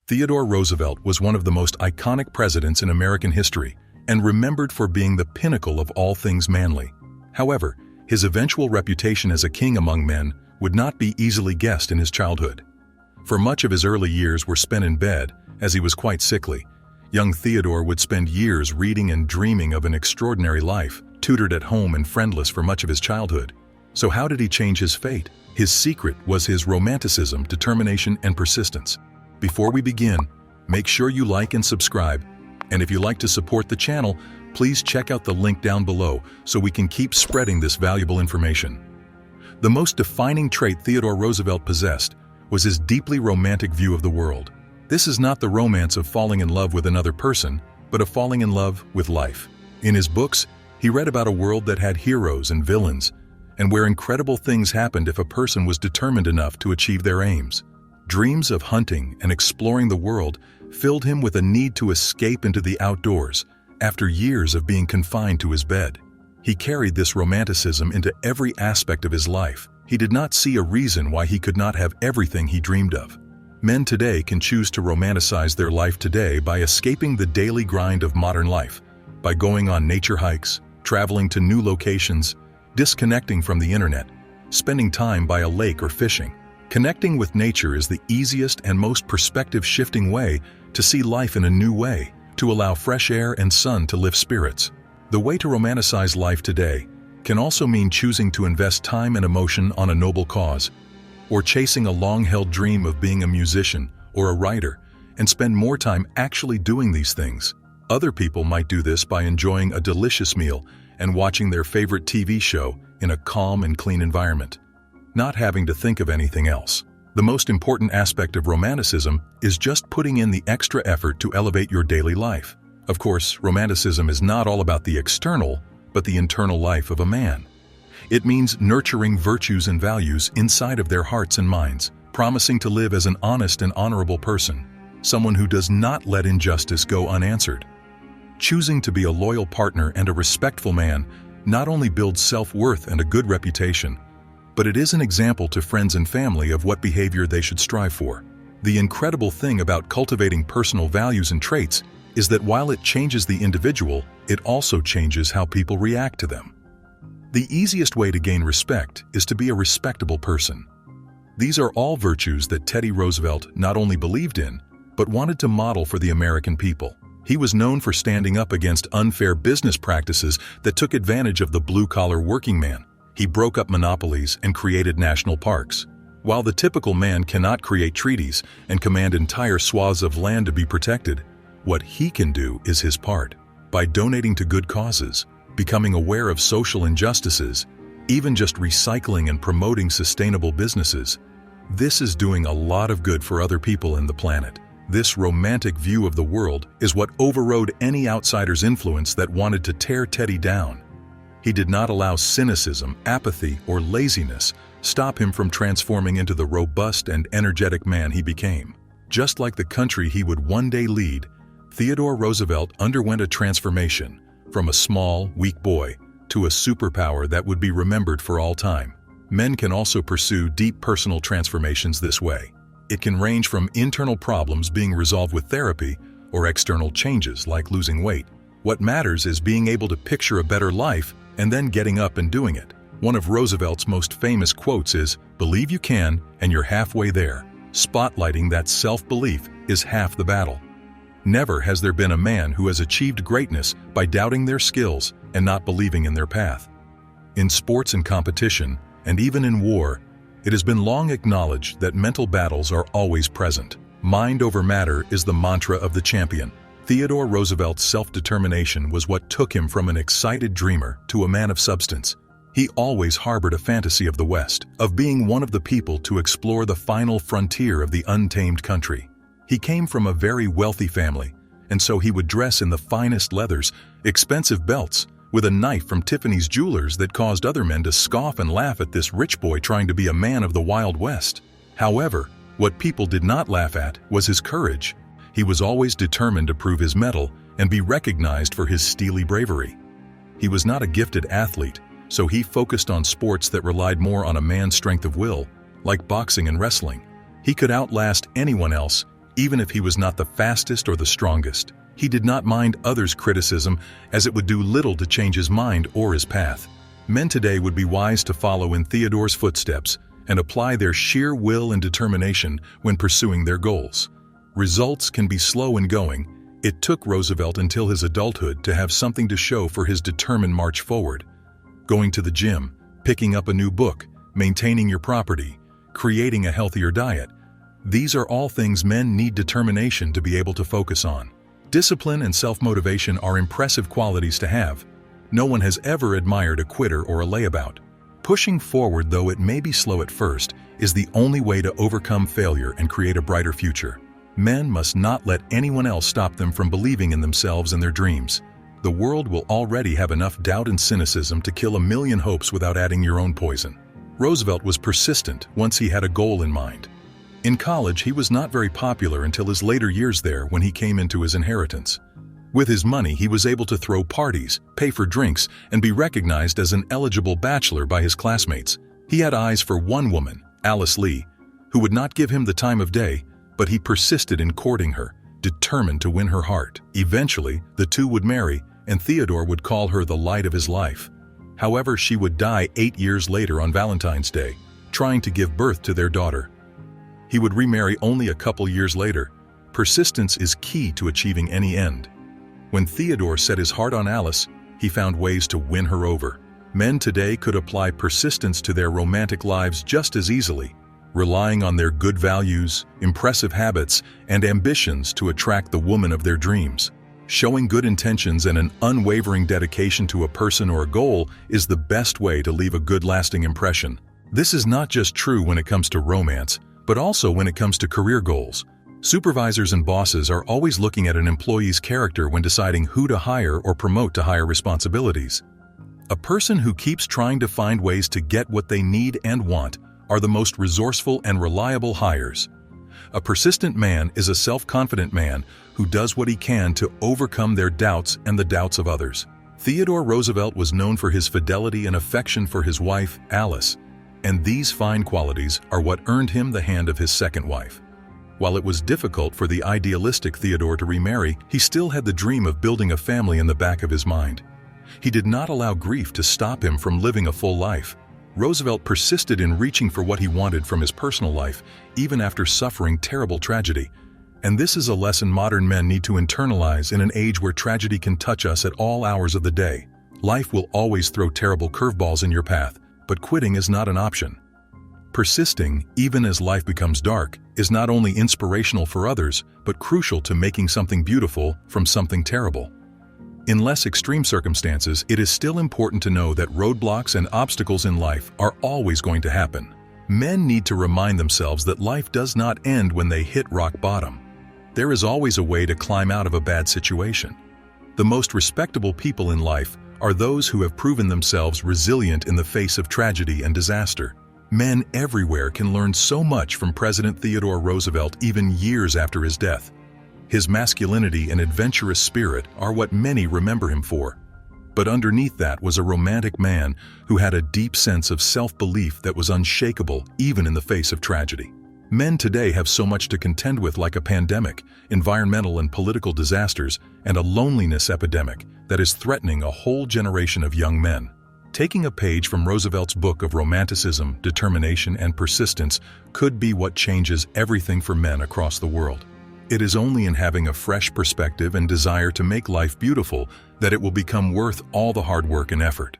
Theodore Roosevelt was one of the most iconic presidents in American history and remembered for being the pinnacle of all things manly. However, his eventual reputation as a king among men would not be easily guessed in his childhood. For much of his early years were spent in bed, as he was quite sickly. Young Theodore would spend years reading and dreaming of an extraordinary life, tutored at home and friendless for much of his childhood. So how did he change his fate? His secret was his romanticism, determination, and persistence. Before we begin, make sure you like and subscribe. And if you like to support the channel, please check out the link down below so we can keep spreading this valuable information. The most defining trait Theodore Roosevelt possessed was his deeply romantic view of the world. This is not the romance of falling in love with another person, but of falling in love with life. In his books, he read about a world that had heroes and villains, and where incredible things happened if a person was determined enough to achieve their aims. Dreams of hunting and exploring the world filled him with a need to escape into the outdoors after years of being confined to his bed. He carried this romanticism into every aspect of his life. He did not see a reason why he could not have everything he dreamed of. Men today can choose to romanticize their life today by escaping the daily grind of modern life, by going on nature hikes, traveling to new locations, disconnecting from the internet, spending time by a lake or fishing. Connecting with nature is the easiest and most perspective-shifting way to see life in a new way, to allow fresh air and sun to lift spirits. The way to romanticize life today can also mean choosing to invest time and emotion on a noble cause, or chasing a long-held dream of being a musician or a writer and spend more time actually doing these things. Other people might do this by enjoying a delicious meal and watching their favorite TV show in a calm and clean environment, not having to think of anything else. The most important aspect of romanticism is just putting in the extra effort to elevate your daily life. Of course, romanticism is not all about the external, but the internal life of a man. It means nurturing virtues and values inside of their hearts and minds, promising to live as an honest and honorable person, someone who does not let injustice go unanswered. Choosing to be a loyal partner and a respectful man not only builds self-worth and a good reputation, but it is an example to friends and family of what behavior they should strive for. The incredible thing about cultivating personal values and traits is that while it changes the individual, it also changes how people react to them. The easiest way to gain respect is to be a respectable person. These are all virtues that Teddy Roosevelt not only believed in, but wanted to model for the American people. He was known for standing up against unfair business practices that took advantage of the blue-collar working man. He broke up monopolies and created national parks. While the typical man cannot create treaties and command entire swaths of land to be protected, what he can do is his part. By donating to good causes, becoming aware of social injustices, even just recycling and promoting sustainable businesses, this is doing a lot of good for other people in the planet. This romantic view of the world is what overrode any outsider's influence that wanted to tear Teddy down. He did not allow cynicism, apathy, or laziness stop him from transforming into the robust and energetic man he became. Just like the country he would one day lead, Theodore Roosevelt underwent a transformation from a small, weak boy to a superpower that would be remembered for all time. Men can also pursue deep personal transformations this way. It can range from internal problems being resolved with therapy or external changes like losing weight. What matters is being able to picture a better life and then getting up and doing it. One of Roosevelt's most famous quotes is, "Believe you can, and you're halfway there." Spotlighting that self-belief is half the battle. Never has there been a man who has achieved greatness by doubting their skills and not believing in their path. In sports and competition, and even in war, it has been long acknowledged that mental battles are always present. Mind over matter is the mantra of the champion. Theodore Roosevelt's self-determination was what took him from an excited dreamer to a man of substance. He always harbored a fantasy of the West, of being one of the people to explore the final frontier of the untamed country. He came from a very wealthy family, and so he would dress in the finest leathers, expensive belts, with a knife from Tiffany's jewelers that caused other men to scoff and laugh at this rich boy trying to be a man of the Wild West. However, what people did not laugh at was his courage. He was always determined to prove his mettle and be recognized for his steely bravery. He was not a gifted athlete, so he focused on sports that relied more on a man's strength of will, like boxing and wrestling. He could outlast anyone else, even if he was not the fastest or the strongest. He did not mind others' criticism, as it would do little to change his mind or his path. Men today would be wise to follow in Theodore's footsteps and apply their sheer will and determination when pursuing their goals. Results can be slow in going. It took Roosevelt until his adulthood to have something to show for his determined march forward. Going to the gym, picking up a new book, maintaining your property, creating a healthier diet. These are all things men need determination to be able to focus on. Discipline and self-motivation are impressive qualities to have. No one has ever admired a quitter or a layabout. Pushing forward, though it may be slow at first, is the only way to overcome failure and create a brighter future. Men must not let anyone else stop them from believing in themselves and their dreams. The world will already have enough doubt and cynicism to kill a million hopes without adding your own poison. Roosevelt was persistent once he had a goal in mind. In college, he was not very popular until his later years there, when he came into his inheritance. With his money, he was able to throw parties, pay for drinks, and be recognized as an eligible bachelor by his classmates. He had eyes for one woman, Alice Lee, who would not give him the time of day, but he persisted in courting her, determined to win her heart. Eventually, the two would marry, and Theodore would call her the light of his life. However, she would die 8 years later on Valentine's Day, trying to give birth to their daughter. He would remarry only a couple years later. Persistence is key to achieving any end. When Theodore set his heart on Alice, he found ways to win her over. Men today could apply persistence to their romantic lives just as easily, relying on their good values, impressive habits, and ambitions to attract the woman of their dreams. Showing good intentions and an unwavering dedication to a person or a goal is the best way to leave a good lasting impression. This is not just true when it comes to romance, but also when it comes to career goals. Supervisors and bosses are always looking at an employee's character when deciding who to hire or promote to higher responsibilities. A person who keeps trying to find ways to get what they need and want are the most resourceful and reliable hires. A persistent man is a self-confident man who does what he can to overcome their doubts and the doubts of others. Theodore Roosevelt was known for his fidelity and affection for his wife, Alice, and these fine qualities are what earned him the hand of his second wife. While it was difficult for the idealistic Theodore to remarry, he still had the dream of building a family in the back of his mind. He did not allow grief to stop him from living a full life. Roosevelt persisted in reaching for what he wanted from his personal life, even after suffering terrible tragedy. And this is a lesson modern men need to internalize in an age where tragedy can touch us at all hours of the day. Life will always throw terrible curveballs in your path, but quitting is not an option. Persisting, even as life becomes dark, is not only inspirational for others, but crucial to making something beautiful from something terrible. In less extreme circumstances, it is still important to know that roadblocks and obstacles in life are always going to happen. Men need to remind themselves that life does not end when they hit rock bottom. There is always a way to climb out of a bad situation. The most respectable people in life are those who have proven themselves resilient in the face of tragedy and disaster. Men everywhere can learn so much from President Theodore Roosevelt even years after his death. His masculinity and adventurous spirit are what many remember him for. But underneath that was a romantic man who had a deep sense of self-belief that was unshakable even in the face of tragedy. Men today have so much to contend with, like a pandemic, environmental and political disasters, and a loneliness epidemic that is threatening a whole generation of young men. Taking a page from Roosevelt's book of romanticism, determination, and persistence could be what changes everything for men across the world. It is only in having a fresh perspective and desire to make life beautiful that it will become worth all the hard work and effort.